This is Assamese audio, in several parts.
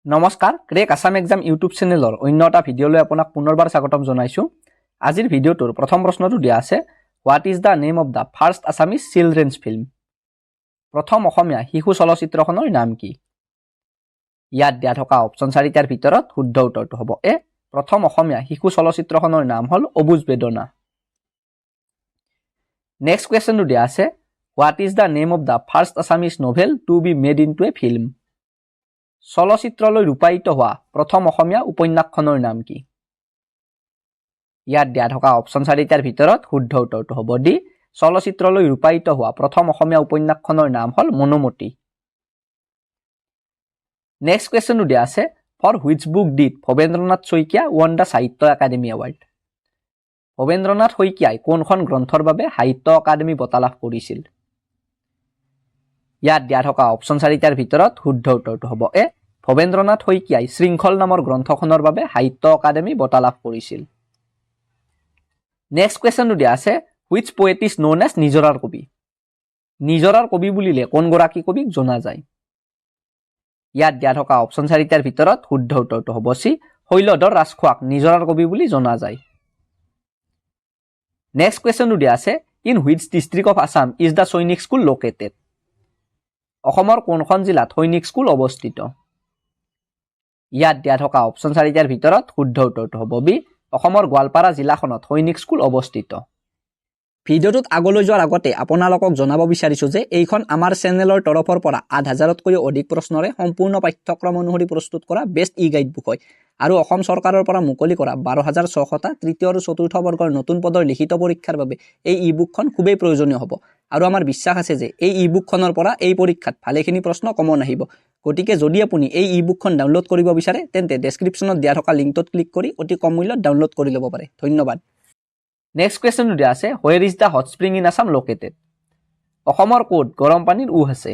নমস্কাৰ ক্ৰেক আসাম এক্সাম ইউটিউব চেনেলৰ অন্য এটা ভিডিঅ'লৈ আপোনাক পুনৰবাৰ স্বাগতম জনাইছো। আজিৰ ভিডিঅ'টোৰ প্ৰথম প্ৰশ্নটো দিয়া আছে what is the name of the first Assamese children's film. প্ৰথম অসমীয়া শিশু চলচ্চিত্ৰখনৰ নাম কি? ইয়াত দিয়া থকা অপচন 4টাৰ ভিতৰত শুদ্ধ উত্তৰটো হ'ব এ। প্ৰথম অসমীয়া শিশু চলচ্চিত্ৰখনৰ নাম হ'ল অবুজ বেদনা। নেক্সট কুৱেশ্যনটো দিয়া আছে what is the name of the first Assamese novel to be made into a film. চলচ্চিত্ৰলৈ ৰূপায়িত হোৱা প্ৰথম অসমীয়া উপন্যাসখনৰ নাম কি? ইয়াত দিয়া থকা অপচন 4টাৰ ভিতৰত শুদ্ধ উত্তৰটো হ'ব ডি। চলচ্চিত্ৰলৈ ৰূপায়িত হোৱা প্ৰথম অসমীয়া উপন্যাসখনৰ নাম হ'ল মনোমতী। নেক্সট কুৱেশ্যনটো দিয়া আছে for which book did Bhabendranath Saikia won the Sahitya Akademi award. Bhabendranath শইকীয়াই কোনখন গ্ৰন্থৰ বাবে সাহিত্য একাডেমী বঁটা লাভ কৰিছিল? ইয়াত দিয়া থকা অপচন 4টাৰ ভিতৰত শুদ্ধ উত্তৰটো হ'ব এ। ভৱেন্দ্ৰনাথ শইকীয়াই শৃংখল নামৰ গ্ৰন্থখনৰ বাবে সাহিত্য একাডেমী বঁটা লাভ কৰিছিল। নেক্সট কুৱেশ্যনটো দিয়া আছে which poet is known as নিজৰাৰ কবি। নিজৰাৰ কবি বুলিলে কোনগৰাকী কবিক জনা যায়? ইয়াত দিয়া থকা অপচন 4টাৰ ভিতৰত শুদ্ধ উত্তৰটো হ'ব চি। শৈলধৰ ৰাজখোৱাক নিজৰাৰ কবি বুলি জনা যায়। নেক্সট কুৱেশ্যনটো দিয়া আছে in which district of Assam is the সৈনিক স্কুল লোকেটেড। অসমৰ কোনখন জিলাত সৈনিক স্কুল অৱস্থিত? ইয়াত দিয়া থকা অপচন 4টাৰ ভিতৰত শুদ্ধ উত্তৰটো হ'ব বি। অসমৰ গোৱালপাৰা জিলাখনত সৈনিক স্কুল অৱস্থিত। ভিডিঅ'টোত আগলৈ যোৱাৰ আগতে আপোনালোকক জনাব বিচাৰিছো যে এইখন আমাৰ চেনেলৰ তৰফৰ পৰা ৮,০০০তকৈও অধিক প্ৰশ্নৰে সম্পূৰ্ণ পাঠ্যক্ৰম অনুসৰি প্ৰস্তুত কৰা বেষ্ট ই গাইড বুক হয় আৰু অসম চৰকাৰৰ পৰা মুকলি কৰা ১২,৬০০টা তৃতীয় আৰু চতুৰ্থ বৰ্গৰ নতুন পদৰ লিখিত পৰীক্ষাৰ বাবে এই ই বুকখন খুবেই প্ৰয়োজনীয় হ'ব আৰু আমাৰ বিশ্বাস আছে যে এই ই বুকখনৰ পৰা এই পৰীক্ষাত ভালেখিনি প্ৰশ্ন কমন আহিব। গতিকে যদি আপুনি এই ই বুকখন ডাউনলোড কৰিব বিচাৰে তেন্তে ডেছক্ৰিপশ্যনত দিয়া থকা লিংকটোত ক্লিক কৰি অতি কম মূল্যত ডাউনলোড কৰি ল'ব পাৰে। ধন্যবাদ। নেক্সট কুৱেশ্যনটো দিয়া আছে হোৱেৰ is the hot spring in Assam located. অসমৰ ক'ত গৰম পানীৰ উহ আছে?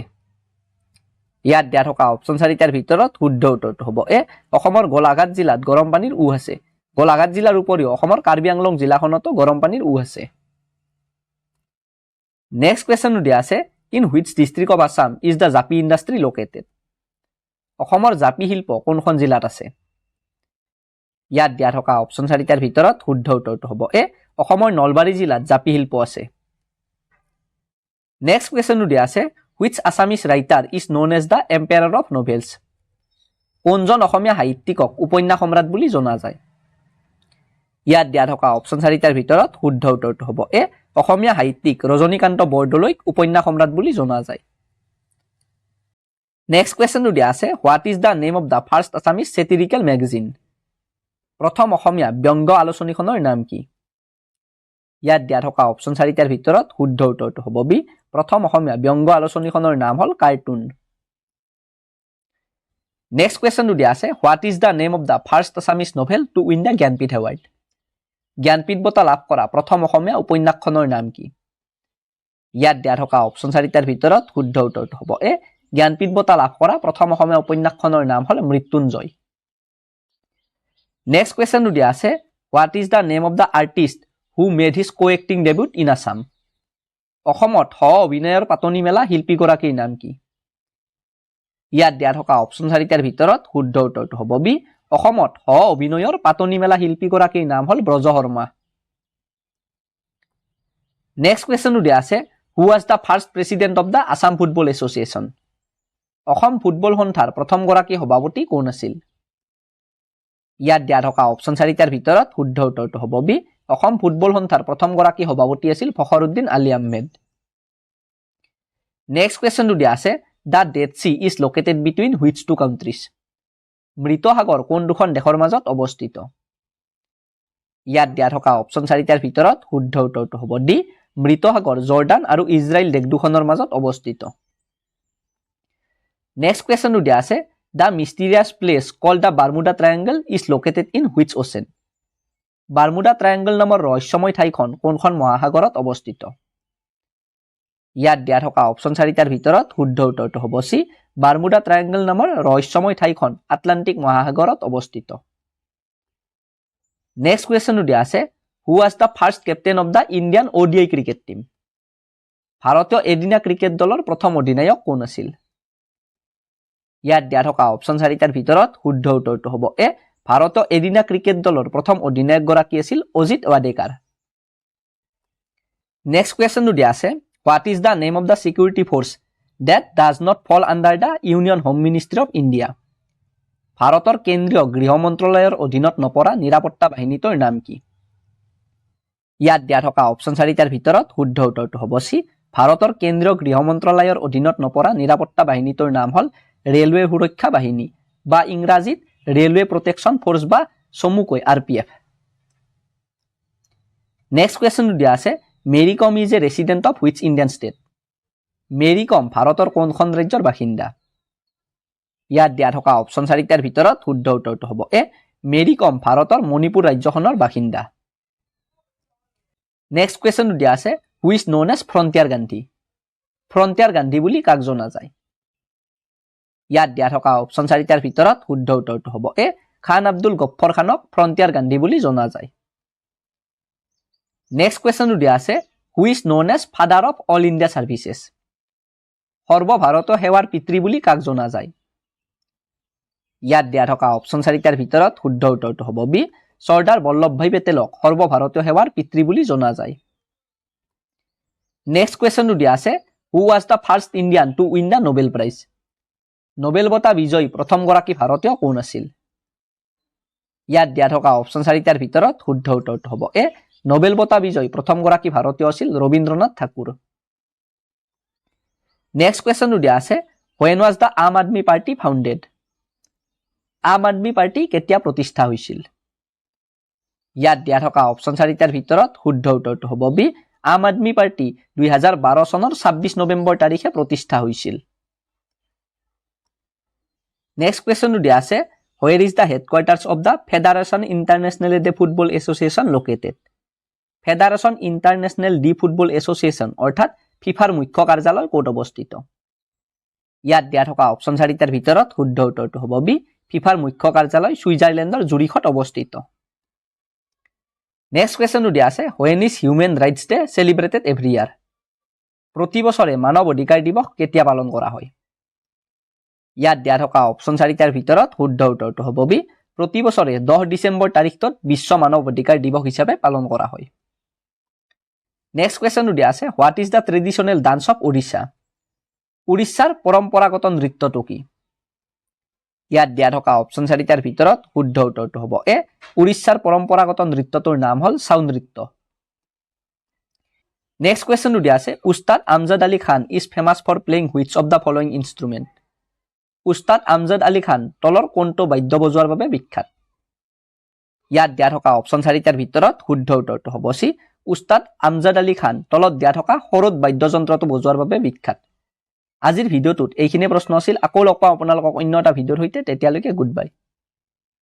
ইয়াত দিয়া থকা অপচন 4টাৰ ভিতৰত শুদ্ধ উত্তৰটো হ'ব এ। অসমৰ গোলাঘাট জিলাত গৰম পানীৰ উহ আছে। গোলাঘাট জিলাৰ উপৰিও অসমৰ কাৰ্বি আংলং জিলাখনতো গৰম পানীৰ উহ আছে। নেক্সট কুৱেশ্যনটো দিয়া আছে in which district of Assam is the জাপি ইণ্ডাষ্ট্ৰী লোকেটেড। অসমৰ জাপি শিল্প কোনখন জিলাত আছে? ইয়াত দিয়া থকা অপচন 4টাৰ ভিতৰত শুদ্ধ উত্তৰটো হ'ব এ। অসমৰ নলবাৰী জিলাত জাপি শিল্প আছে। নেক্সট কুৱেশ্যনটো দিয়া আছে which Assamese writer is known as the emperor of novels. কোনজন অসমীয়া সাহিত্যিকক উপন্যাস সম্ৰাট বুলি জনা যায়? ইয়াত দিয়া থকা অপচন 4টাৰ ভিতৰত শুদ্ধ উত্তৰটো হ'ব এ। অসমীয়া সাহিত্যিক ৰজনীকান্ত বৰদলৈক উপন্যাস সম্ৰাট বুলি জনা যায়। নেক্সট কুৱেশ্যনটো দিয়া আছে what is the name of the first Assamese satirical magazine. প্ৰথম অসমীয়া ব্যংগ আলোচনীখনৰ নাম কি? ইয়াত দিয়া থকা অপচন 4টাৰ ভিতৰত শুদ্ধ উত্তৰটো হ'ব বি। প্ৰথম অসমীয়া ব্যংগ আলোচনীখনৰ নাম হ'ল কাৰ্টুন। নেক্সট কুৱেশ্যনটো দিয়া আছে what is the name of the first Assamese novel two win the Jnanpith award. Jnanpith বঁটা লাভ কৰা প্ৰথম অসমীয়া উপন্যাসখনৰ নাম কি? ইয়াত দিয়া থকা অপচন 4টাৰ ভিতৰত শুদ্ধ উত্তৰটো হ'ব এ। জ্ঞানপীঠ বঁটা লাভ কৰা প্ৰথম অসমীয়া উপন্যাসখনৰ নাম হ'ল মৃত্যুঞ্জয়। নেক্সট কুৱেশ্যনটো দিয়া আছে what is the name of the artist who made his co-acting debut in Assam. অসমত সহ অভিনয়ৰ পাতনি মেলা শিল্পীগৰাকীৰ নাম কি? ইয়াত দিয়া থকা অপচন 4টাৰ ভিতৰত শুদ্ধ উত্তৰটো হ'ব বি। অসমত সহ অভিনয়ৰ পাতনি মেলা শিল্পীগৰাকীৰ নাম হ'ল ব্ৰজ শৰ্মা। নেক্সট কুৱেশ্যনটো দিয়া আছে who was the first president of the Assam football association. Assam football সন্থাৰ প্ৰথমগৰাকী সভাপতি কোন আছিল? ইয়াত দিয়া থকা অপচন 4টাৰ ভিতৰত শুদ্ধ উত্তৰটো হ'ব বি। অসম ফুটবল সন্থাৰ প্ৰথমগৰাকী সভাপতি আছিল ফখৰুদ্দিন আলী আহমেদ। নেক্সট কুৱেশ্যনটো দিয়া আছে the Dead Sea is located between which two countries. মৃত সাগৰ কোন দুখন দেশৰ মাজত অৱস্থিত? ইয়াত দিয়া থকা অপচন 4টাৰ ভিতৰত শুদ্ধ উত্তৰটো হ'ব ডি। মৃত সাগৰ জৰ্ডান আৰু ইজৰাইল দেশ দুখনৰ মাজত অৱস্থিত। নেক্সট কুৱেশ্যনটো দিয়া আছে the mysterious place called the Bermuda Triangle is located in which ocean. Bermuda Triangle নামৰ ৰহস্যময় ঠাইখন কোনখন মহাসাগৰত অৱস্থিত? ইয়াত দিয়া থকা অপচন 4টাৰ ভিতৰত শুদ্ধ উত্তৰটো হ'ব চি। বাৰ্মুডা ট্ৰায়েংগল নামৰ ৰহস্যময় ঠাইখন আটলাণ্টিক মহাসাগৰত অৱস্থিত। নেক্সট কুৱেশ্যনটো দিয়া আছে who was the first captain of the Indian ODI cricket team. ভাৰতীয় এদিনীয়া ক্ৰিকেট দলৰ প্ৰথম অধিনায়ক কোন আছিল? ইয়াত দিয়া থকা অপশ্যন 4টাৰ ভিতৰত শুদ্ধ উত্তৰটো হ'ব এ ভাৰতীয় এদিনীয়া ক্ৰিকেট দলৰ প্ৰথম অধিনায়কগৰাকী আছিল অজিত ৱাডেকাৰ নেক্সট কুৱেশ্যনটো দিয়া আছে what is the name of the security force that does not fall under the Union Home Ministry of India ভাৰতৰ কেন্দ্ৰীয় গৃহ মন্ত্ৰালয়ৰ অধীনত নপৰা নিৰাপত্তা বাহিনীটোৰ নাম কি ইয়াত দিয়া থকা অপশ্যন 4টাৰ ভিতৰত শুদ্ধ উত্তৰটো হ'ব সি ভাৰতৰ কেন্দ্ৰীয় গৃহ মন্ত্ৰালয়ৰ অধীনত নপৰা নিৰাপত্তা বাহিনীটোৰ নাম হ'ল ৰেলৱে সুৰক্ষা বাহিনী বা ইংৰাজীত ৰেলৱে প্ৰটেকশ্যন ফ'ৰ্চ বা চমুকৈ RPF নেক্সট কুৱেশ্যনটো দিয়া আছে Mary Kom is a resident of which Indian state Mary Kom ভাৰতৰ কোনখন ৰাজ্যৰ বাসিন্দা ইয়াত দিয়া থকা অপশ্যন 4টাৰ ভিতৰত শুদ্ধ উত্তৰটো হ'ব এ মেৰী কম ভাৰতৰ মণিপুৰ ৰাজ্যখনৰ বাসিন্দা নেক্সট কুৱেশ্যনটো দিয়া আছে who is known as frontier Gandhi বুলি কাক জনা যায় ইয়াত দিয়া থকা অপশ্যন 4টাৰ ভিতৰত শুদ্ধ উত্তৰটো হ'ব এ খান আব্দুল গফ্ফৰ খানক ফ্ৰণ্টিয়াৰ গান্ধী বুলি জনা যায় নেক্সট কুৱেশ্যনটো দিয়া আছে who is known as father of all India services সৰ্বভাৰতীয় সেৱাৰ পিতৃ বুলি কাক জনা যায় ইয়াত দিয়া থকা অপশ্যন 4টাৰ ভিতৰত শুদ্ধ উত্তৰটো হ'ব বি চৰ্দাৰ বল্লভভাই পেটেলক সৰ্বভাৰতীয় সেৱাৰ পিতৃ বুলি জনা যায় নেক্সট কুৱেশ্যনটো দিয়া আছে who was the first Indian to win the Nobel prize Nobel বঁটা বিজয়ী প্ৰথমগৰাকী ভাৰতীয় কোন আছিল ইয়াত দিয়া থকা অপশ্যন 4টাৰ ভিতৰত শুদ্ধ উত্তৰটো হ'ব এ নোবেল বঁটা বিজয়ী প্ৰথমগৰাকী ভাৰতীয় আছিল ৰবীন্দ্ৰনাথ ঠাকুৰ নেক্সট কুৱেশ্যনটো দিয়া আছে when was the আম আদমি পাৰ্টি ফাউণ্ডেড আম আদমি পাৰ্টি কেতিয়া প্ৰতিষ্ঠা হৈছিল ইয়াত দিয়া থকা অপশ্যন 4টাৰ ভিতৰত শুদ্ধ উত্তৰটো হ'ব বি আম আদমি পাৰ্টি 2012 চনৰ 26 নৱেম্বৰ তাৰিখে প্ৰতিষ্ঠা হৈছিল নেক্সট কুৱেশ্যনটো দিয়া আছে where is the headquarters of the Federation Internationale de Football Association located federation international D football association অৰ্থাৎ ফিফাৰ মুখ্য কাৰ্যালয় ক'ত অৱস্থিত ইয়াত দিয়া থকা অপশ্যন 4টাৰ ভিতৰত শুদ্ধ উত্তৰটো হ'ব বি ফিফাৰ মুখ্য কাৰ্যালয় ছুইজাৰলেণ্ডৰ জুৰিখত অৱস্থিত নেক্সট কুৱেশ্যনটো দিয়া আছে when is Human Rights Day celebrated every year প্ৰতি বছৰে মানৱ অধিকাৰ দিৱস কেতিয়া পালন কৰা হয় ইয়াত দিয়া থকা অপশ্যন 4টাৰ ভিতৰত শুদ্ধ উত্তৰটো হ'ব বি প্ৰতি বছৰে 10 ডিচেম্বৰ তাৰিখটোত বিশ্ব মানৱ অধিকাৰ দিৱস হিচাপে পালন কৰা হয় নেক্সট কুৱেশ্যনটো দিয়া আছে what is the traditional dance of Orissa উৰিষ্যাৰ পৰম্পৰাগত নৃত্যটো কি ইয়াত দিয়া থকা অপশ্যন 4টাৰ ভিতৰত শুদ্ধ উত্তৰটো হ'ব এ উৰিষ্যাৰ পৰম্পৰাগত নৃত্যটোৰ নাম হ'ল ছাউ নৃত্য নেক্সট কুৱেশ্যনটো দিয়া আছে Ustad Amjad Ali Khan is famous for playing which of the following instrument Ustad Amjad Ali খান তলৰ কোনটো বাদ্য বজোৱাৰ বাবে বিখ্যাত ইয়াত দিয়া থকা অপশ্যন 4টাৰ ভিতৰত শুদ্ধ উত্তৰটো হ'ব চি উস্তাদ আমজাদ আলী খান তলত দিয়া থকা সৰুত বাদ্যযন্ত্ৰটো বজোৱাৰ বাবে বিখ্যাত আজিৰ ভিডিঅ'টোত এইখিনি প্ৰশ্ন আছিল আকৌ লগ পাম আপোনালোকক অন্য এটা ভিডিঅ'ৰ সৈতে তেতিয়ালৈকে গুড বাই